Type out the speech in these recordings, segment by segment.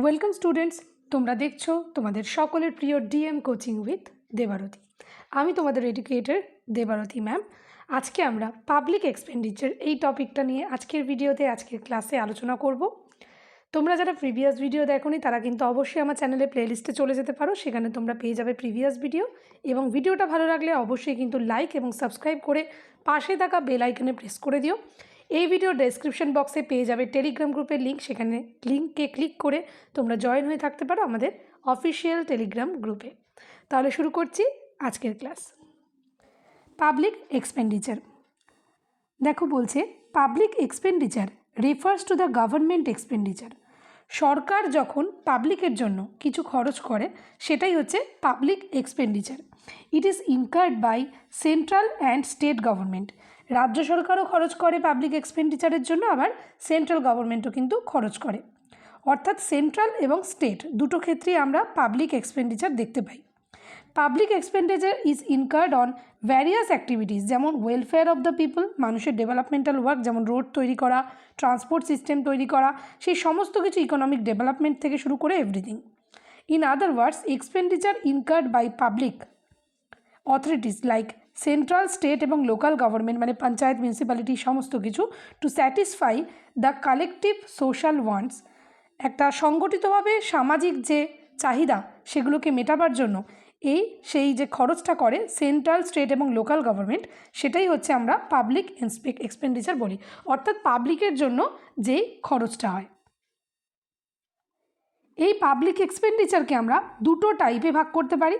Welcome students, তোমরা দেখছো তোমাদের সকলের প্রিয় ডিএম কোচিং উইথ দেবারতী। আমি তোমাদের এডুকেটর দেবারতী ম্যাম। আজকে আমরা পাবলিক এক্সপেন্ডিচার এই টপিকটা নিয়ে আজকের ভিডিওতে আজকের ক্লাসে আলোচনা করব। তোমরা যারা প্রিভিয়াস ভিডিও দেখোনি তারা কিন্তু অবশ্যই আমার চ্যানেলে প্লেলিস্টে চলে যেতে পারো, সেখানে তোমরা পেয়ে যাবে প্রিভিয়াস ভিডিও। এবং ভিডিওটা ভালো লাগলে অবশ্যই কিন্তু লাইক এবং সাবস্ক্রাইব করে পাশে থাকা বেল আইকনে প্রেস করে দিও। এই ভিডিও ডেসক্রিপশন বক্সে পেয়ে যাবে টেলিগ্রাম গ্রুপের লিঙ্ক, সেখানে লিঙ্কে ক্লিক করে তোমরা জয়েন হয়ে থাকতে পারো আমাদের অফিসিয়াল টেলিগ্রাম গ্রুপে। তাহলে শুরু করছি আজকের ক্লাস। পাবলিক এক্সপেন্ডিচার দেখো বলছে, public expenditure refers to the government expenditure. সরকার যখন পাবলিকের জন্য কিছু খরচ করে সেটাই হচ্ছে public expenditure. It is incurred by central and state government. রাজ্য সরকারও খরচ করে পাবলিক এক্সপেন্ডিচারের জন্য, আবার সেন্ট্রাল গভর্নমেন্টও কিন্তু খরচ করে। অর্থাৎ সেন্ট্রাল এবং স্টেট দুটো ক্ষেত্রেই আমরা পাবলিক এক্সপেন্ডিচার দেখতে পাই। Public expenditure is incurred on various activities, যেমন ওয়েলফেয়ার অফ দ্য পিপল, মানুষের ডেভেলপমেন্টাল ওয়ার্ক, যেমন রোড তৈরি করা, ট্রান্সপোর্ট সিস্টেম তৈরি করা, সেই সমস্ত কিছু ইকোনমিক ডেভেলপমেন্ট থেকে শুরু করে everything. In other words, expenditure incurred by public authorities like central, state এবং লোকাল গভর্নমেন্ট, মানে পঞ্চায়েত, মিউনিসিপ্যালিটি, সমস্ত কিছু to satisfy the collective social wants, একটা সংগঠিতভাবে সামাজিক যে চাহিদা সেগুলোকে মেটাবার জন্য সেই যে খরচটা করে সেন্ট্রাল, স্টেট এবং লোকাল গভর্নমেন্ট, সেটাই হচ্ছে আমরা পাবলিক এক্সপেন্ডিচার বলি। অর্থাৎ পাবলিকের জন্য যেই খরচটা হয়। এই পাবলিক এক্সপেন্ডিচারকে আমরা দুটো টাইপে ভাগ করতে পারি।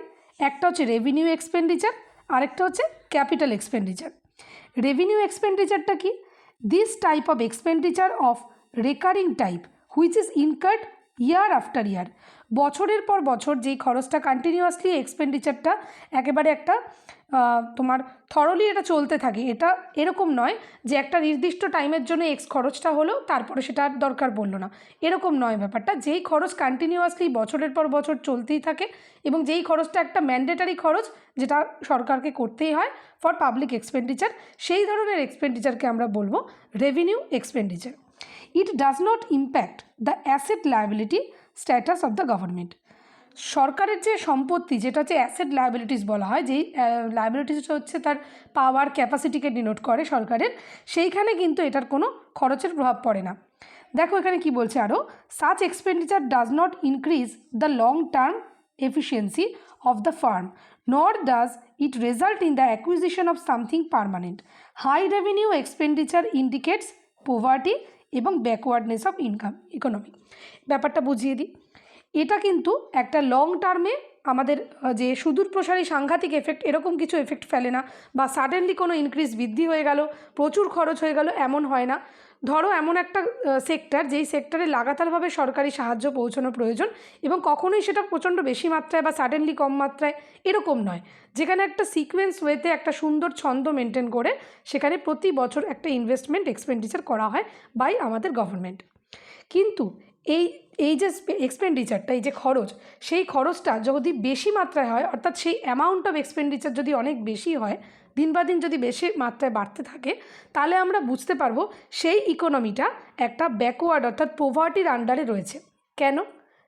একটা হচ্ছে রেভিনিউ এক্সপেন্ডিচার, আরেকটা হচ্ছে ক্যাপিটাল এক্সপেন্ডিচার। রেভিনিউ এক্সপেন্ডিচারটা কি? This type of expenditure of recurring type which is incurred year after year. বছরের পর বছর যেই খরচটা কন্টিনিউয়াসলি এক্সপেন্ডিচারটা একেবারে একটা তোমার থরলি এটা চলতে থাকে। এটা এরকম নয় যে একটা নির্দিষ্ট টাইমের জন্য খরচটা হলো তারপরে সেটা আর দরকার পড়লো না, এরকম নয় ব্যাপারটা। যেই খরচ কন্টিনিউয়াসলি বছরের পর বছর চলতেই থাকে এবং যেই খরচটা একটা ম্যান্ডেটারি খরচ যেটা সরকারকে করতেই হয় ফর পাবলিক এক্সপেন্ডিচার, সেই ধরনের এক্সপেন্ডিচারকে আমরা বলবো revenue expenditure. It does not impact the asset liability status of the government. সরকারের যে সম্পত্তি, যেটা হচ্ছে অ্যাসেট লায়াবিলিটিস বলা হয়, যেই লায়াবিলিটিস হচ্ছে তার পাওয়ার ক্যাপাসিটিকে ডিনোট করে সরকারের, সেইখানে কিন্তু এটার কোনো খরচের প্রভাব পড়ে না। দেখো এখানে কি বলছে আরও, such expenditure does not increase the long term efficiency of the farm, nor does it result in the acquisition of something permanent. High revenue expenditure indicates poverty এবং ব্যাকওয়ার্ডনেস অফ ইকোনমি। ব্যাপারটা বুঝিয়ে দিই। এটা কিন্তু একটা লং টার্মে আমাদের যে সুদূর প্রসারী সাংঘাতিক এফেক্ট, এরকম কিছু এফেক্ট ফেলে না, বা সাডেনলি কোনো ইনক্রিজ বৃদ্ধি হয়ে গেল, প্রচুর খরচ হয়ে গেল, এমন হয় না। ধরো এমন একটা সেক্টর, যেই সেক্টরে লাগাতারভাবে সরকারি সাহায্য পৌঁছানো প্রয়োজন এবং কখনোই সেটা প্রচণ্ড বেশি মাত্রায় বা সাডেনলি কম মাত্রায় এরকম নয়, যেখানে একটা সিকোয়েন্স ওয়েতে একটা সুন্দর ছন্দ মেনটেন করে সেখানে প্রতি বছর একটা ইনভেস্টমেন্ট এক্সপেন্ডিচার করা হয় বাই আমাদের গভর্নমেন্ট। কিন্তু এই যে এক্সপেন্ডিচারটা, এই যে খরচ, সেই খরচটা যদি বেশি মাত্রায় হয়, অর্থাৎ সেই অ্যামাউন্ট অফ এক্সপেন্ডিচার যদি অনেক বেশি হয়, দিন বা দিন যদি বেশি মাত্রায় বাড়তে থাকে, তাহলে আমরা বুঝতে পারবো সেই ইকোনমিটা একটা ব্যাকওয়ার্ড অর্থাৎ পোভার্টির আন্ডারে রয়েছে। কেন?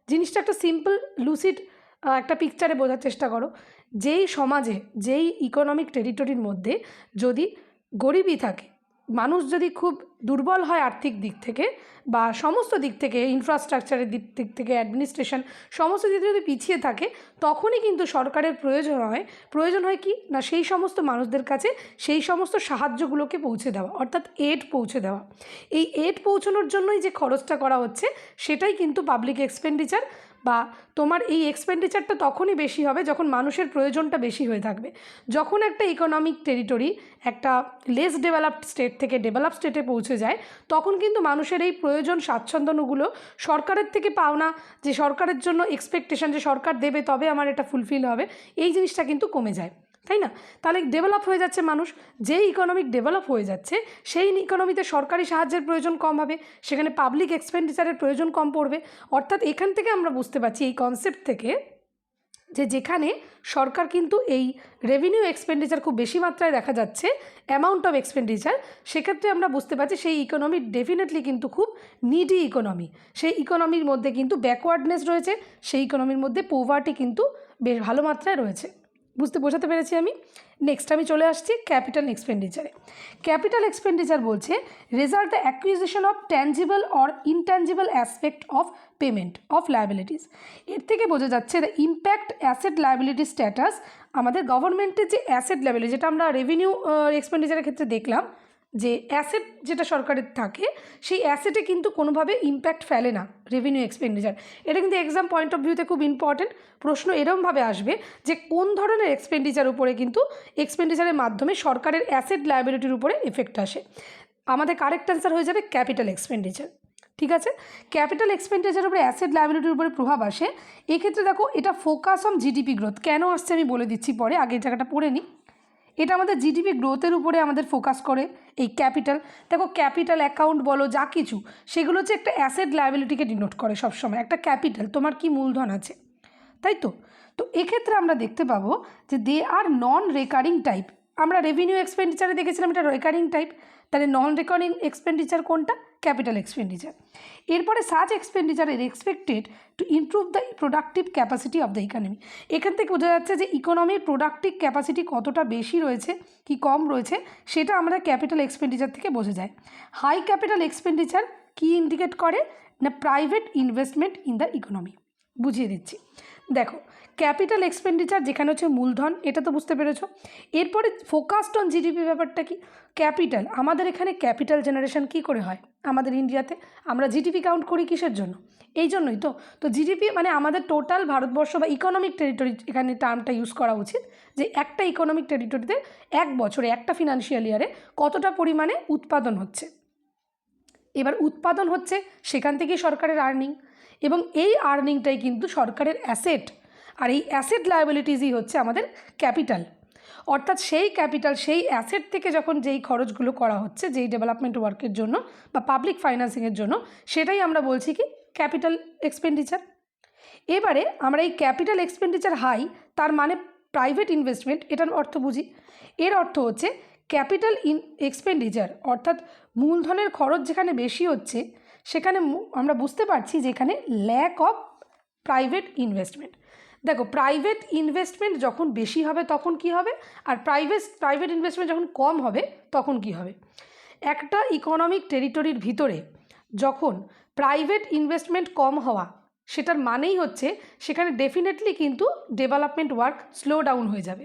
জিনিসটা একটা সিম্পল লুসিড একটা পিকচারে বোঝার চেষ্টা করো। যেই সমাজে, যেই ইকোনমিক টেরিটরির মধ্যে যদি গরিবই থাকে, মানুষ যদি খুব দুর্বল হয় আর্থিক দিক থেকে বা সমস্ত দিক থেকে, ইনফ্রাস্ট্রাকচারের দিক থেকে, অ্যাডমিনিস্ট্রেশন, সমস্ত দিক থেকে যদি পিছিয়ে থাকে, তখনই কিন্তু সরকারের প্রয়োজন হয় কি না, সেই সমস্ত মানুষদের কাছে সেই সমস্ত সাহায্যগুলোকে পৌঁছে দেওয়া, অর্থাৎ এড পৌঁছে দেওয়া। এই এড পৌঁছানোর জন্যই যে খরচটা করা হচ্ছে সেটাই কিন্তু পাবলিক এক্সপেন্ডিচার। বা তোমার এই এক্সপেন্ডিচারটা তখনই বেশি হবে যখন মানুষের প্রয়োজনটা বেশি হয়ে থাকবে। যখন একটা ইকোনমিক টেরিটরি একটা লেস ডেভেলপড স্টেট থেকে ডেভেলপ স্টেটে পৌঁছে যায়, তখন কিন্তু মানুষের এই প্রয়োজন স্বাচ্ছন্দ্যগুলো সরকারের থেকে পাওনা, যে সরকারের জন্য এক্সপেকটেশন যে সরকার দেবে তবে আমার এটা ফুলফিল হবে, এই জিনিসটা কিন্তু কমে যায়, তাই না? তাহলে ডেভেলপ হয়ে যাচ্ছে মানুষ, যেই ইকোনমিক ডেভেলপ হয়ে যাচ্ছে সেই ইকোনমিতে সরকারি সাহায্যের প্রয়োজন কম হবে, সেখানে পাবলিক এক্সপেন্ডিচারের প্রয়োজন কম পড়বে। অর্থাৎ এখান থেকে আমরা বুঝতে পারছি, এই কনসেপ্ট থেকে যে যেখানে সরকার কিন্তু এই রেভিনিউ এক্সপেন্ডিচার খুব বেশি মাত্রায় দেখা যাচ্ছে অ্যামাউন্ট অফ এক্সপেন্ডিচার, সেক্ষেত্রে আমরা বুঝতে পারছি সেই ইকোনমি ডেফিনেটলি কিন্তু খুব নিডি ইকোনমি। সেই ইকোনমির মধ্যে কিন্তু ব্যাকওয়ার্ডনেস রয়েছে, সেই ইকোনমির মধ্যে পোভার্টি কিন্তু বেশ ভালো মাত্রায় রয়েছে। বোঝাতে পেরেছি আমি। নেক্সট আমি চলে আসছি ক্যাপিটাল এক্সপেন্ডিচারে। ক্যাপিটাল এক্সপেন্ডিচার বলছে result the acquisition of tangible or intangible aspect of payment of liabilities. এর থেকে বোঝা যাচ্ছে the impact asset liability status. আমাদের গভর্নমেন্টের যে অ্যাসেট লায়াবিলিটি, যেটা আমরা রেভিনিউ এক্সপেন্ডিচারের ক্ষেত্রে দেখলাম যে অ্যাসেট যেটা সরকারের থাকে, সেই অ্যাসেটে কিন্তু কোনোভাবে ইম্প্যাক্ট ফেলে না রেভিনিউ এক্সপেন্ডিচার। এটা কিন্তু এক্সাম পয়েন্ট অফ ভিউতে খুব ইম্পর্টেন্ট। প্রশ্ন এরমভাবে আসবে যে কোন ধরনের এক্সপেন্ডিচার উপরে কিন্তু এক্সপেন্ডিচারের মাধ্যমে সরকারের অ্যাসেট লায়াবিলিটির উপরে এফেক্ট আসে। আমাদের কারেক্ট অ্যান্সার হয়ে যাবে ক্যাপিটাল এক্সপেন্ডিচার। ঠিক আছে, ক্যাপিটাল এক্সপেন্ডিচারের উপরে অ্যাসেট লায়াবিলিটির উপরে প্রভাব আসে। এক্ষেত্রে দেখো এটা ফোকাস অন জিডিপি গ্রোথ কেন আসছে আমি বলে দিচ্ছি পরে, আগে এই জায়গাটা পড়ে নিই। এটা আমাদের জিডিপি গ্রোথের উপরে আমাদের ফোকাস করে এই ক্যাপিটাল। দেখো ক্যাপিটাল অ্যাকাউন্ট বলো যা কিছু, সেগুলো হচ্ছে একটা অ্যাসেট লায়াবিলিটিকে ডিনোট করে সবসময়। একটা ক্যাপিটাল, তোমার কি মূলধন আছে, তাই তো। তো এক্ষেত্রে আমরা দেখতে পাবো যে দে আর নন রেকারিং টাইপ। আমরা রেভিনিউ এক্সপেন্ডিচারে দেখেছিলাম এটা রেকারিং টাইপ, তাহলে নন রেকারিং এক্সপেন্ডিচার কোনটা? Capital expenditure. এরপরে সাচ এক্সপেন্ডিচার এর expected to improve the productive capacity of the economy. এখান থেকে বোঝা যাচ্ছে যে ইকোনমির প্রোডাক্টিভ ক্যাপাসিটি কতটা বেশি রয়েছে কি কম রয়েছে, সেটা আমরা ক্যাপিটাল এক্সপেন্ডিচার থেকে বোঝা যায়। হাই ক্যাপিটাল এক্সপেন্ডিচার কি ইন্ডিকেট করে না private investment in the economy. বুঝিয়ে দিচ্ছি, দেখো ক্যাপিটাল এক্সপেন্ডিচার যেখানে হচ্ছে মূলধন, এটা তো বুঝতে পেরেছো। এরপরে ফোকাসড অন জিডিপি ব্যাপারটা কি? ক্যাপিটাল, আমাদের এখানে ক্যাপিটাল জেনারেশন কি করে হয় আমাদের ইন্ডিয়াতে? আমরা জিডিপি কাউন্ট করি কিসের জন্য? এই জন্যই তো। তো জিডিপি মানে আমাদের টোটাল ভারতবর্ষ বা ইকোনমিক টেরিটরি, এখানে টার্মটা ইউজ করা উচিত যে একটা ইকোনমিক টেরিটরিতে এক বছরে একটা ফিনান্সিয়াল ইয়ারে কতটা পরিমাণে উৎপাদন হচ্ছে। এবার উৎপাদন হচ্ছে, সেখান থেকেই সরকারের আর্নিং, এবং এই আর্নিংটাই কিন্তু সরকারের অ্যাসেট। আর এই অ্যাসেট লায়াবিলিটিসই হচ্ছে আমাদের ক্যাপিটাল। অর্থাৎ সেই ক্যাপিটাল, সেই অ্যাসেট থেকে যখন যেই খরচগুলো করা হচ্ছে যেই ডেভেলপমেন্ট ওয়ার্কের জন্য বা পাবলিক ফাইন্যান্সিংয়ের জন্য, সেটাই আমরা বলছি কি ক্যাপিটাল এক্সপেন্ডিচার। এবারে আমরা এই ক্যাপিটাল এক্সপেন্ডিচার হাই, তার মানে প্রাইভেট ইনভেস্টমেন্ট, এটার অর্থ বুঝি। এর অর্থ হচ্ছে ক্যাপিটাল এক্সপেন্ডিচার অর্থাৎ মূলধনের খরচ যেখানে বেশি হচ্ছে, সেখানে আমরা বুঝতে পারছি যে এখানে ল্যাক অফ প্রাইভেট ইনভেস্টমেন্ট। দেখো প্রাইভেট ইনভেস্টমেন্ট যখন বেশি হবে তখন কি হবে, আর প্রাইভেট ইনভেস্টমেন্ট যখন কম হবে তখন কি হবে। একটা ইকোনমিক টেরিটরির ভিতরে যখন প্রাইভেট ইনভেস্টমেন্ট কম হওয়া, সেটার মানেই হচ্ছে সেখানে ডেফিনেটলি কিন্তু ডেভেলপমেন্ট ওয়ার্ক স্লো ডাউন হয়ে যাবে।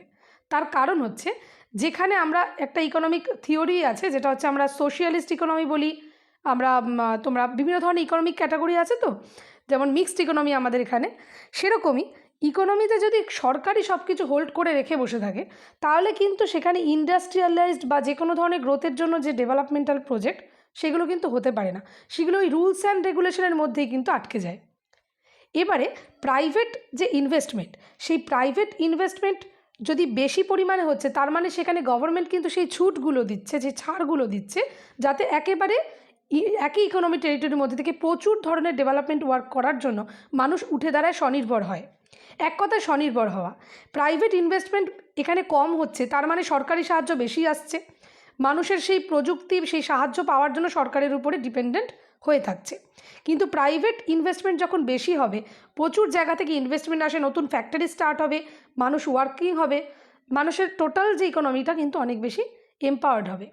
তার কারণ হচ্ছে যেখানে আমরা একটা ইকোনমিক থিওরি আছে যেটা হচ্ছে আমরা সোশিয়ালিস্ট ইকোনমি বলি, আমরা তোমরা বিভিন্ন ধরনের ইকোনমিক ক্যাটাগরি আছে তো, যেমন মিক্সড ইকোনমি আমাদের এখানে, সেরকমই ইকোনমিতে যদি সরকারি সব কিছু হোল্ড করে রেখে বসে থাকে, তাহলে কিন্তু সেখানে ইন্ডাস্ট্রিয়ালাইজড বা যে কোনো ধরনের গ্রোথের জন্য যে ডেভেলপমেন্টাল প্রজেক্ট, সেগুলো কিন্তু হতে পারে না। সেগুলো ওই রুলস অ্যান্ড রেগুলেশনের মধ্যেই কিন্তু আটকে যায়। এবারে প্রাইভেট যে ইনভেস্টমেন্ট, সেই প্রাইভেট ইনভেস্টমেন্ট যদি বেশি পরিমাণে হচ্ছে, তার মানে সেখানে গভর্নমেন্ট কিন্তু সেই ছুটগুলো দিচ্ছে, যে ছাড়গুলো দিচ্ছে, যাতে একেবারে একই ইকোনমিক টেরিটরির মধ্যে থেকে প্রচুর ধরনের ডেভেলপমেন্ট ওয়ার্ক করার জন্য মানুষ উঠে দাঁড়ায়, স্বনির্ভর হয়। এক কথায় স্বনির্ভর হওয়া। প্রাইভেট ইনভেস্টমেন্ট এখানে কম হচ্ছে, তার মানে সরকারি সাহায্য বেশি আসছে, মানুষের সেই প্রযুক্তি সেই সাহায্য পাওয়ার জন্য সরকারের উপরে ডিপেন্ডেন্ট হয়ে থাকছে। কিন্তু প্রাইভেট ইনভেস্টমেন্ট যখন বেশি হবে, প্রচুর জায়গা থেকে ইনভেস্টমেন্ট আসে, নতুন ফ্যাক্টরি স্টার্ট হবে, মানুষ ওয়ার্কিং হবে, মানুষের টোটাল যে ইকোনমিটা কিন্তু অনেক বেশি এম্পাওয়ার্ড হবে।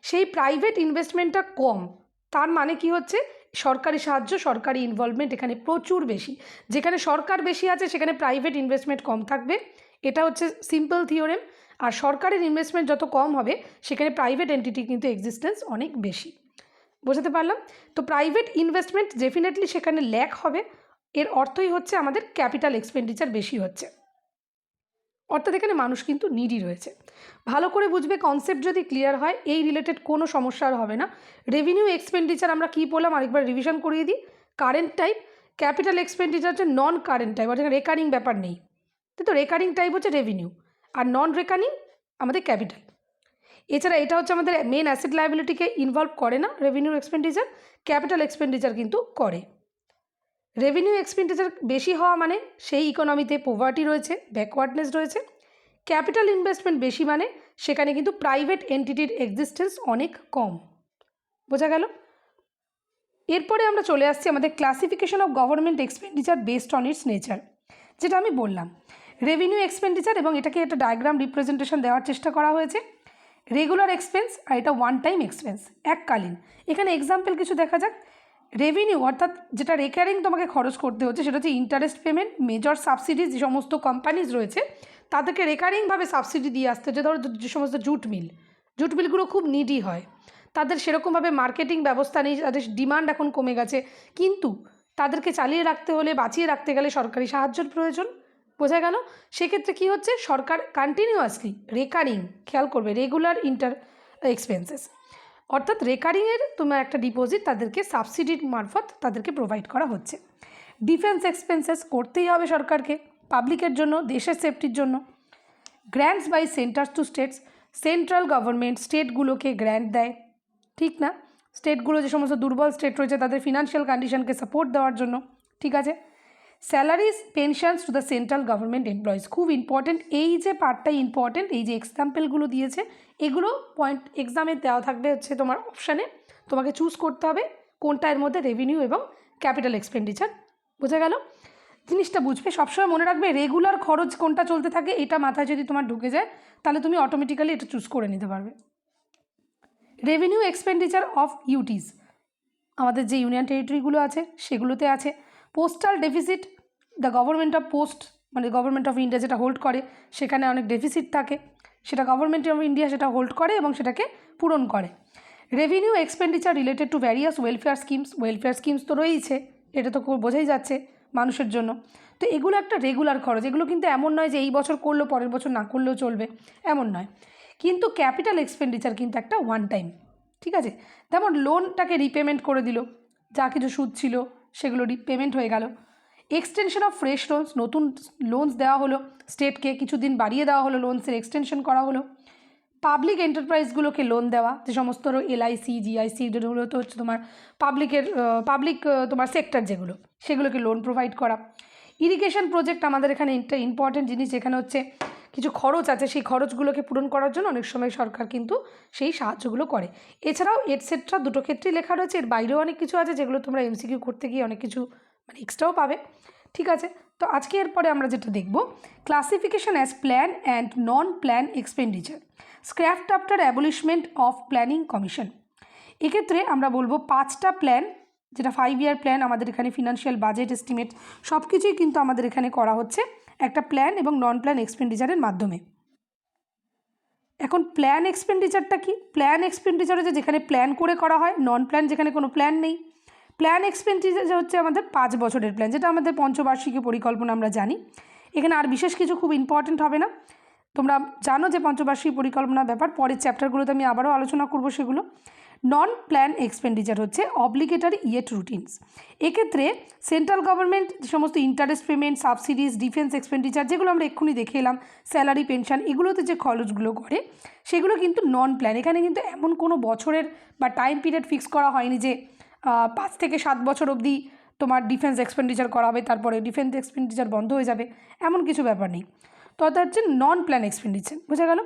সেই প্রাইভেট ইনভেস্টমেন্টটা কম, তার মানে কি হচ্ছে সরকারি সাহায্য, সরকারি ইনভলভমেন্ট এখানে প্রচুর বেশি। যেখানে সরকার বেশি আছে সেখানে প্রাইভেট ইনভেস্টমেন্ট কম থাকবে, এটা হচ্ছে সিম্পল থিওরেম। আর সরকারের ইনভেস্টমেন্ট যত কম হবে, সেখানে প্রাইভেট এন্টিটি কিন্তু এক্সিস্টেন্স অনেক বেশি। বোঝাতে পারলাম তো? প্রাইভেট ইনভেস্টমেন্ট ডেফিনেটলি সেখানে ল্যাক হবে, এর অর্থই হচ্ছে আমাদের ক্যাপিটাল এক্সপেন্ডিচার বেশি হচ্ছে, অর্থাৎ এখানে মানুষ কিন্তু নিডি রয়েছে। ভালো করে বুঝবে, কনসেপ্ট যদি ক্লিয়ার হয় এই রিলেটেড কোনো সমস্যা আর হবে না। রেভিনিউ এক্সপেন্ডিচার আমরা কী বললাম আরেকবার রিভিশন করিয়ে দিই। কারেন্ট টাইপ, ক্যাপিটাল এক্সপেন্ডিচার হচ্ছে নন কারেন্ট টাইপ, অর্থাৎ রেকারিং ব্যাপার নেই, তো রেকারিং টাইপ হচ্ছে রেভিনিউ, আর নন রেকারিং আমাদের ক্যাপিটাল। এছাড়া এটা হচ্ছে আমাদের মেন অ্যাসেট লায়াবিলিটিকে ইনভলভ করে না রেভিনিউ এক্সপেন্ডিচার, ক্যাপিটাল এক্সপেন্ডিচার কিন্তু করে। রেভিনিউ এক্সপেন্ডিচার বেশি হওয়া মানে সেই ইকোনমিতে পোভার্টি রয়েছে, ব্যাকওয়ার্ডনেস রয়েছে। ক্যাপিটাল ইনভেস্টমেন্ট বেশি মানে সেখানে কিন্তু প্রাইভেট এন্টিটির এক্সিস্টেন্স অনেক কম। বোঝা গেল? এরপরে আমরা চলে আসছি আমাদের classification of government expenditure based on it's nature, যেটা আমি বললাম রেভিনিউ এক্সপেন্ডিচার, এবং এটাকে একটা ডায়াগ্রাম রিপ্রেজেন্টেশন দেওয়ার চেষ্টা করা হয়েছে। রেগুলার এক্সপেন্স আর এটা ওয়ান টাইম এক্সপেন্স, এককালীন। এখানে এক্সাম্পল কিছু দেখা যাক। রেভিনিউ অর্থাৎ যেটা রেকারিং তোমাকে খরচ করতে হচ্ছে সেটা হচ্ছে ইন্টারেস্ট পেমেন্ট, মেজর সাবসিডিজ, যে সমস্ত কোম্পানিজ রয়েছে তাদেরকে রেকারিংভাবে সাবসিডি দিয়ে আসতে হচ্ছে। ধরো যে সমস্ত জুট মিলগুলো খুব নিডি হয়, তাদের সেরকমভাবে মার্কেটিং ব্যবস্থা নেই, তাদের ডিমান্ড এখন কমে গেছে, কিন্তু তাদেরকে চালিয়ে রাখতে হলে, বাঁচিয়ে রাখতে গেলে সরকারি সাহায্যের প্রয়োজন। বোঝা গেল? সেক্ষেত্রে কী হচ্ছে, সরকার কন্টিনিউয়াসলি রেকারিং, খেয়াল করবে, রেগুলার এক্সপেন্সেস অর্থাৎ রেকারিংয়ের তোমার একটা ডিপোজিট তাদেরকে সাবসিডির মারফত তাদেরকে প্রোভাইড করা হচ্ছে। ডিফেন্স এক্সপেন্সেস করতেই হবে সরকারকে, পাবলিকের জন্য, দেশের সেফটির জন্য। Grants by centres to states, central government স্টেটগুলোকে গ্র্যান্ট দেয়, ঠিক না? স্টেটগুলো যে সমস্ত দুর্বল স্টেট রয়েছে তাদের ফিনান্সিয়াল কন্ডিশনকে সাপোর্ট দেওয়ার জন্য, ঠিক আছে। Salaries, pensions to the central government employees, খুব ইম্পর্টেন্ট, এই যে পার্টটাই ইম্পর্টেন্ট। এই যে এক্সাম্পলগুলো দিয়েছে এগুলো পয়েন্ট এক্সামে দেওয়া থাকবে, হচ্ছে তোমার অপশানে, তোমাকে চুজ করতে হবে কোনটা এর মধ্যে রেভিনিউ এবং ক্যাপিটাল এক্সপেন্ডিচার। বোঝা গেল? জিনিসটা বুঝবে, সবসময় মনে রাখবে রেগুলার খরচ কোনটা চলতে থাকে, এটা মাথায় যদি তোমার ঢুকে যায় তাহলে তুমি অটোমেটিক্যালি এটা চুজ করে নিতে পারবে। রেভিনিউ এক্সপেন্ডিচার অফ ইউটিস, আমাদের যে ইউনিয়ন টেরিটরিগুলো আছে সেগুলোতে আছে। Postal deficit, the government of post, মানে গভর্নমেন্ট অফ ইন্ডিয়া যেটা হোল্ড করে, সেখানে অনেক ডেফিসিট থাকে, সেটা গভর্নমেন্ট অফ ইন্ডিয়া সেটা হোল্ড করে এবং সেটাকে পূরণ করে। Revenue expenditure related to various welfare schemes তো রয়েছে, এটা তো বোঝাই যাচ্ছে মানুষের জন্য। তো এগুলো একটা রেগুলার খরচ, এগুলো কিন্তু এমন নয় যে এই বছর করলো পরের বছর না করলেও চলবে, এমন নয়। কিন্তু ক্যাপিটাল এক্সপেন্ডিচার কিন্তু একটা ওয়ান টাইম, ঠিক আছে। যেমন লোনটাকে রিপেমেন্ট করে দিল, যা কিছু সুদ ছিল সেগুলো রিপেমেন্ট হয়ে গেল। এক্সটেনশন অফ ফ্রেশ লোনস, নতুন লোনস দেওয়া হলো স্টেটকে, কিছুদিন বাড়িয়ে দেওয়া হলো, লোনসের এক্সটেনশন করা হলো। পাবলিক এন্টারপ্রাইজগুলোকে লোন দেওয়া, যে সমস্ত এলআইসি, জিআইসি, যেগুলো তো হচ্ছে তোমার পাবলিক তোমার সেক্টর যেগুলো, সেগুলোকে লোন প্রোভাইড করা। ইরিগেশন প্রজেক্ট আমাদের এখানে একটা ইম্পর্টেন্ট জিনিস, এখানে হচ্ছে কিছু খরচ আছে, সেই খরচগুলোকে পূরণ করার জন্য অনেক সময় সরকার কিন্তু সেই সাহায্যগুলো করে। এছাড়াও এটসেট্রা দুটো ক্ষেত্রেই লেখা রয়েছে, এর বাইরেও অনেক কিছু আছে যেগুলো তোমরা এমসিকিউ করতে গিয়ে অনেক কিছু মানে এক্সট্রাও পাবে, ঠিক আছে। তো আজকে এরপরে আমরা যেটা দেখব, classification as plan and non plan expenditure, scrapped after abolishment of Planning Commission. এক্ষেত্রে আমরা বলবো 5টা প্ল্যান, যেটা 5 ইয়ার প্ল্যান, আমাদের এখানে ফিনান্সিয়াল বাজেট এস্টিমেট সব কিছুই কিন্তু আমাদের এখানে করা হচ্ছে একটা প্ল্যান এবং নন প্ল্যান এক্সপেন্ডিচারের মাধ্যমে। এখন প্ল্যান এক্সপেন্ডিচারটা কি? প্ল্যান এক্সপেন্ডিচার হচ্ছে যেখানে প্ল্যান করে করা হয়, নন প্ল্যান যেখানে কোনো প্ল্যান নেই। প্ল্যান এক্সপেন্ডিচার হচ্ছে আমাদের 5 বছরের প্ল্যান, যেটা আমাদের পঞ্চবার্ষিকী পরিকল্পনা আমরা জানি। এখানে আর বিশেষ কিছু খুব ইম্পর্টেন্ট হবে না, তোমরা জানো যে পঞ্চবার্ষিকী পরিকল্পনার ব্যাপার, পরের চ্যাপ্টারগুলোতে আমি আবারও আলোচনা করব সেগুলো। নন প্ল্যান এক্সপেন্ডিচার হচ্ছে অব্লিগেটরি ইয়েট রুটিনস। এক্ষেত্রে সেন্ট্রাল গভর্নমেন্ট যে সমস্ত interest payment, subsidies, defence expenditure, যেগুলো আমরা এক্ষুনি দেখে এলাম, স্যালারি, পেনশন, এগুলোতে যে খরচগুলো করে সেগুলো কিন্তু নন প্ল্যান। এখানে কিন্তু এমন কোনো বছরের বা টাইম পিরিয়ড ফিক্স করা হয়নি যে 5 থেকে 7 বছর অবধি তোমার ডিফেন্স এক্সপেন্ডিচার করা হবে, তারপরে ডিফেন্স এক্সপেন্ডিচার বন্ধ হয়ে যাবে, এমন কিছু ব্যাপার নেই। তো অর্থাৎ হচ্ছে নন প্ল্যান এক্সপেন্ডিচার। বোঝা গেল?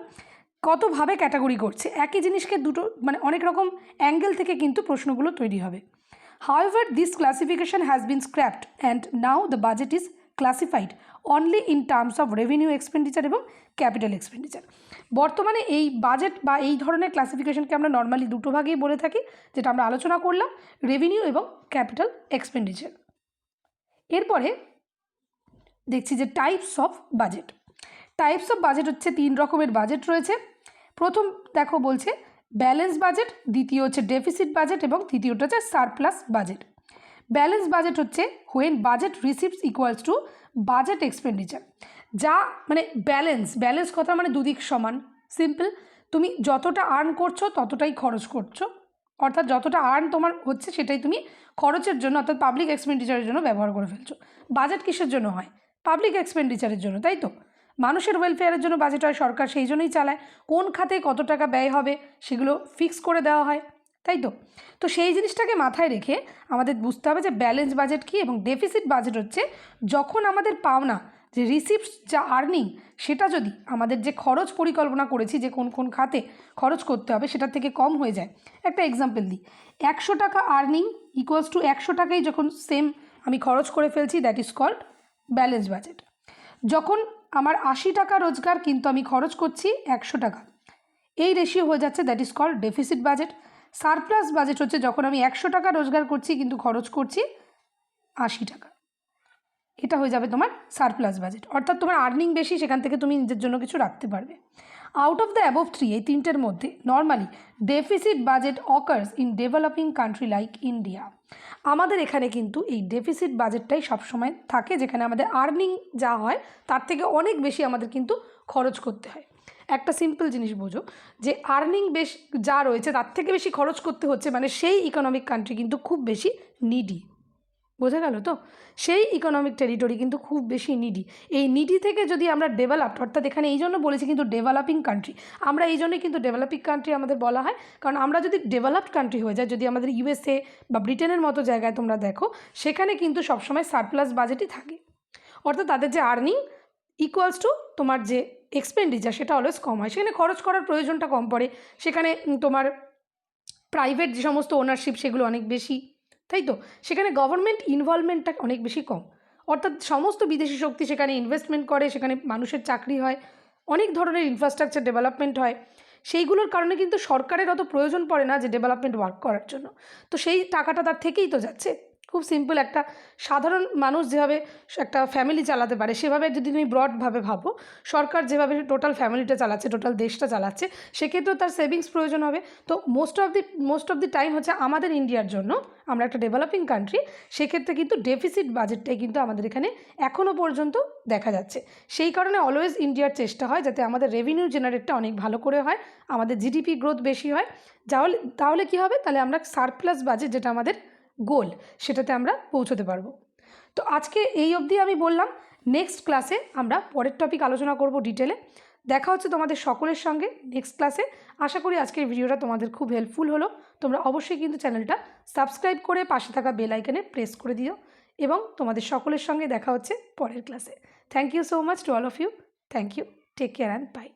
কতভাবে ক্যাটাগরি করছে, একই জিনিসকে দুটো মানে অনেক রকম অ্যাঙ্গেল থেকে কিন্তু প্রশ্নগুলো তৈরি হবে। However this classification has been scrapped and now the budget is classified only in terms of revenue expenditure এবং ক্যাপিটাল এক্সপেন্ডিচার। বর্তমানে এই বাজেট বা এই ধরনের ক্লাসিফিকেশনকে আমরা নর্মালি দুটো ভাগেই বলে থাকি, যেটা আমরা আলোচনা করলাম, রেভিনিউ এবং ক্যাপিটাল এক্সপেন্ডিচার। এরপরে দেখছি যে types of budget. Types of budget হচ্ছে 3 রকমের বাজেট রয়েছে। প্রথম দেখো বলছে ব্যালেন্স বাজেট, দ্বিতীয় হচ্ছে ডেফিসিট বাজেট এবং তৃতীয়টা হচ্ছে সারপ্লাস বাজেট। ব্যালেন্স বাজেট হচ্ছে when budget receives equals to budget expenditure, যা মানে ব্যালেন্স কথা মানে দুদিক সমান। সিম্পল, তুমি যতটা আর্ন করছো ততটাই খরচ করছো, অর্থাৎ যতটা আর্ন তোমার হচ্ছে সেটাই তুমি খরচের জন্য অর্থাৎ পাবলিক এক্সপেন্ডিচারের জন্য ব্যবহার করে ফেলছো। বাজেট কিসের জন্য হয়? পাবলিক এক্সপেন্ডিচারের জন্য, তাই তো? মানুষের ওয়েলফেয়ারের জন্য বাজেট হয়, সরকার সেই জন্যই চালায়। কোন খাতে কত টাকা ব্যয় হবে সেগুলো ফিক্স করে দেওয়া হয়, তাই তো? তো সেই জিনিসটাকে মাথায় রেখে আমাদের বুঝতে হবে যে ব্যালেন্স বাজেট কী এবং ডেফিসিট বাজেট হচ্ছে যখন আমাদের পাওনা যে রিসিপ্টস যা আর্নিং সেটা যদি আমাদের যে খরচ পরিকল্পনা করেছি যে কোন কোন খাতে খরচ করতে হবে সেটার থেকে কম হয়ে যায়। একটা এক্সাম্পল দিই, 100 টাকা আর্নিং ইকুয়ালস টু 100 টাকাই যখন সেম আমি খরচ করে ফেলছি, that is called balance budget. যখন আমার 80 টাকা রোজগার কিন্তু আমি খরচ করছি 100 টাকা, এই রেশিও হয়ে যাচ্ছে, that is called deficit budget. Surplus budget হচ্ছে যখন আমি 100 টাকা রোজগার করছি কিন্তু খরচ করছি 80 টাকা, এটা হয়ে যাবে তোমার সারপ্লাস বাজেট। অর্থাৎ তোমার আর্নিং বেশি, সেখান থেকে তুমি নিজের জন্য কিছু রাখতে পারবে। আউট অফ দ্য অ্যাবভ 3, এই তিনটের মধ্যে normally deficit budget occurs in developing country like India. আমাদের এখানে কিন্তু এই ডেফিসিট বাজেটটাই সবসময় থাকে, যেখানে আমাদের আর্নিং যা হয় তার থেকে অনেক বেশি আমাদের কিন্তু খরচ করতে হয়। একটা সিম্পল জিনিস বোঝো, যে আর্নিং বেশ যা রয়েছে তার থেকে বেশি খরচ করতে হচ্ছে, মানে সেই ইকোনমিক কান্ট্রি কিন্তু খুব বেশি নিডি। বোঝা গেল তো? সেই ইকোনমিক টেরিটরি কিন্তু খুব বেশি নিডি। এই নিডি থেকে যদি আমরা ডেভেলপড, অর্থাৎ এখানে এই জন্য বলেছি কিন্তু ডেভেলপিং কান্ট্রি, আমরা এই জন্যই কিন্তু ডেভেলপিং কান্ট্রি আমাদের বলা হয়, কারণ আমরা যদি ডেভেলপড কান্ট্রি হয়ে যায়, যদি আমাদের ইউএসএ বা ব্রিটেনের মতো জায়গায় তোমরা দেখো, সেখানে কিন্তু সবসময় সারপ্লাস বাজেটই থাকে। অর্থাৎ তাদের যে আর্নিং ইকুয়ালস টু তোমার যে এক্সপেন্ডিচার সেটা অলওয়েজ কম হয়, সেখানে খরচ করার প্রয়োজনটা কম পড়ে, সেখানে তোমার প্রাইভেট যে সমস্ত ওনারশিপ সেগুলো অনেক বেশি, তাই তো? সেখানে গভর্নমেন্ট ইনভলভমেন্টটা অনেক বেশি কম, অর্থাৎ সমস্ত বিদেশি শক্তি সেখানে ইনভেস্টমেন্ট করে, সেখানে মানুষের চাকরি হয়, অনেক ধরনের ইনফ্রাস্ট্রাকচার ডেভেলপমেন্ট হয়, সেইগুলোর কারণে কিন্তু সরকারের অত প্রয়োজন পড়ে না যে ডেভেলপমেন্ট ওয়ার্ক করার জন্য। তো সেই টাকাটা তার থেকেই তো যাচ্ছে। খুব সিম্পল, একটা সাধারণ মানুষ যেভাবে একটা ফ্যামিলি চালাতে পারে, সেভাবে যদি তুমি ব্রডভাবে ভাবো, সরকার যেভাবে টোটাল ফ্যামিলিটা চালাচ্ছে, টোটাল দেশটা চালাচ্ছে, সেক্ষেত্রেও তার সেভিংস প্রয়োজন হবে। তো মোস্ট অফ দি টাইম হচ্ছে আমাদের ইন্ডিয়ার জন্য, আমরা একটা ডেভেলপিং কান্ট্রি, সেক্ষেত্রে কিন্তু ডেফিসিট বাজেটটাই কিন্তু আমাদের এখানে এখনও পর্যন্ত দেখা যাচ্ছে। সেই কারণে অলওয়েজ ইন্ডিয়ার চেষ্টা হয় যাতে আমাদের রেভিনিউ জেনারেটটা অনেক ভালো করে হয়, আমাদের জিডিপি গ্রোথ বেশি হয়। তাহলে কী হবে, তাহলে আমরা সারপ্লাস বাজেট যেটা আমাদের গোল, সেটাতে আমরা পৌঁছতে পারবো। তো আজকে এই অবধি আমি বললাম, নেক্সট ক্লাসে আমরা পরের টপিক আলোচনা করব ডিটেলে। দেখা হচ্ছে তোমাদের সকলের সঙ্গে নেক্সট ক্লাসে। আশা করি আজকের ভিডিওটা তোমাদের খুব হেল্পফুল হলো। তোমরা অবশ্যই কিন্তু চ্যানেলটা সাবস্ক্রাইব করে পাশে থাকা বেল আইকনে প্রেস করে দিও, এবং তোমাদের সকলের সঙ্গে দেখা হচ্ছে পরের ক্লাসে। Thank you so much to all of you. Thank you, take care and by.